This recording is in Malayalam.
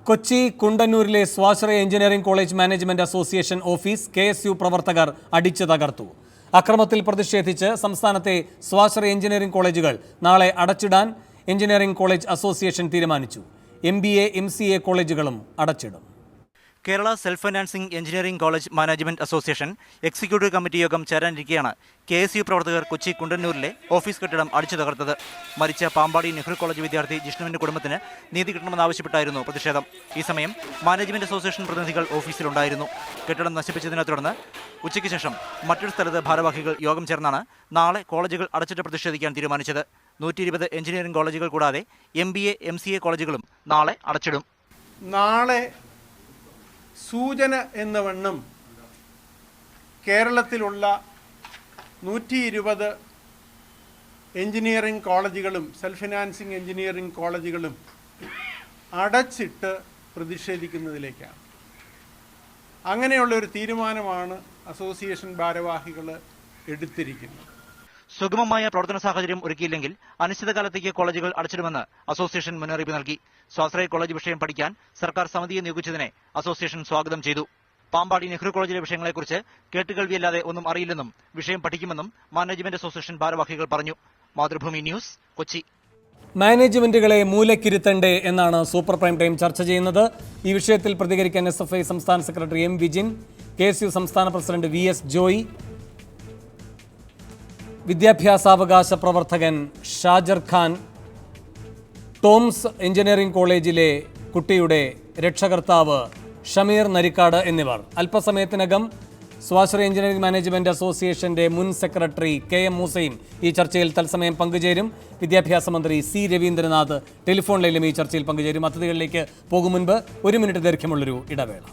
കൊച്ചി കുണ്ടന്നൂരിലെ സ്വാശ്രയ engineering college management association office KSU പ്രവർത്തകർ അടിച്ചു തകർത്തു. അക്രമത്തിൽ പ്രതിഷേധിച്ച് സംസ്ഥാനത്തെ സ്വാശ്രയ എഞ്ചിനീയറിംഗ് കോളേജുകൾ നാളെ അടച്ചിടാൻ എഞ്ചിനീയറിംഗ് കോളേജ് അസോസിയേഷൻ തീരുമാനിച്ചു. MBA, MCA കോളേജുകളും അടച്ചിടും. Kerala self financing engineering college management association executive committee യോഗം ചേരാനിരിക്കെയാണ് KSU പ്രവർത്തകർ കൊച്ചി കുണ്ടന്നൂരിലെ ഓഫീസ് കെട്ടിടം അടിച്ചു തകർത്തത്. മരിച്ച പാമ്പാടി നെഹ്റു കോളേജ് വിദ്യാർത്ഥി ജിഷ്ണുവിന്റെ കുടുംബത്തിന് നീതി കിട്ടണമെന്നാവശ്യപ്പെട്ടായിരുന്നു പ്രതിഷേധം. ഈ സമയം മാനേജ്മെന്റ് അസോസിയേഷൻ പ്രതിനിധികൾ ഓഫീസിലുണ്ടായിരുന്നു. കെട്ടിടം നശിപ്പിച്ചതിനെ തുടർന്ന് ഉച്ചയ്ക്ക് ശേഷം മറ്റൊരു സ്ഥലത്ത് ഭാരവാഹികൾ യോഗം ചേർന്നാണ് നാളെ കോളേജുകൾ അടച്ചിട്ട് പ്രതിഷേധിക്കാൻ തീരുമാനിച്ചത്. 120 എഞ്ചിനീയറിംഗ് കോളേജുകൾ കൂടാതെ MBA, MCA കോളേജുകളും നാളെ അടച്ചിടും. നാളെ സൂചന എന്ന വണ്ണം കേരളത്തിലുള്ള 120 എഞ്ചിനീയറിംഗ് കോളേജുകളും സെൽഫ് ഫിനാൻസിംഗ് എഞ്ചിനീയറിംഗ് കോളേജുകളും അടച്ചിട്ട് പ്രതിഷേധിക്കുന്നതിലേക്കാണ്. അങ്ങനെയുള്ളൊരു തീരുമാനമാണ് അസോസിയേഷൻ ഭാരവാഹികൾ എടുത്തിരിക്കുന്നത്. സുഗമമായ പ്രവർത്തന സാഹചര്യം ഒരുക്കിയില്ലെങ്കിൽ അനിശ്ചിതകാലത്തേക്ക് കോളേജുകൾ അടച്ചിടുമെന്ന് അസോസിയേഷൻ മുന്നറിയിപ്പ് നൽകി. സ്വാശ്രയ കോളേജ് വിഷയം പഠിക്കാൻ സർക്കാർ സമിതിയെ നിയോഗിച്ചതിനെ അസോസിയേഷൻ സ്വാഗതം ചെയ്തു. പാമ്പാടി നെഹ്റു കോളേജിലെ വിഷയങ്ങളെക്കുറിച്ച് കേട്ടുകേൾവിയല്ലാതെ ഒന്നും അറിയില്ലെന്നും വിഷയം പഠിക്കുമെന്നും മാനേജ്മെന്റ് അസോസിയേഷൻ ഭാരവാഹികൾ പറഞ്ഞു. മാതൃഭൂമി ന്യൂസ്, കൊച്ചി. മാനേജ്മെന്റുകളെ മൂലക്കിരുത്തണ്ടേ എന്നാണ് സൂപ്പർ പ്രൈം ടൈം ചർച്ച ചെയ്യുന്നത്. ഈ വിഷയത്തിൽ പ്രതികരിക്കാൻ SFI സംസ്ഥാന സെക്രട്ടറി M. വിജിൻ, KSU സംസ്ഥാന പ്രസിഡന്റ് VS ജോയ്, വിദ്യാഭ്യാസാവകാശ പ്രവർത്തകൻ ഷാജർ ഖാൻ, ടോംസ് എഞ്ചിനീയറിംഗ് കോളേജിലെ കുട്ടിയുടെ രക്ഷകർത്താവ് ഷമീർ നരിക്കാട് എന്നിവർ അല്പസമയത്തിനകം സ്വാശ്രയ എഞ്ചിനീയറിംഗ് മാനേജ്മെന്റ് അസോസിയേഷന്റെ മുൻ സെക്രട്ടറി KM മൂസയും ഈ ചർച്ചയിൽ തത്സമയം പങ്കുചേരും. വിദ്യാഭ്യാസ മന്ത്രി C. രവീന്ദ്രനാഥ് ടെലിഫോണിലും ഈ ചർച്ചയിൽ പങ്കുചേരും. അതിഥികളിലേക്ക് പോകും മുൻപ് 1 മിനിറ്റ് ദൈർഘ്യമുള്ളൊരു ഇടവേള.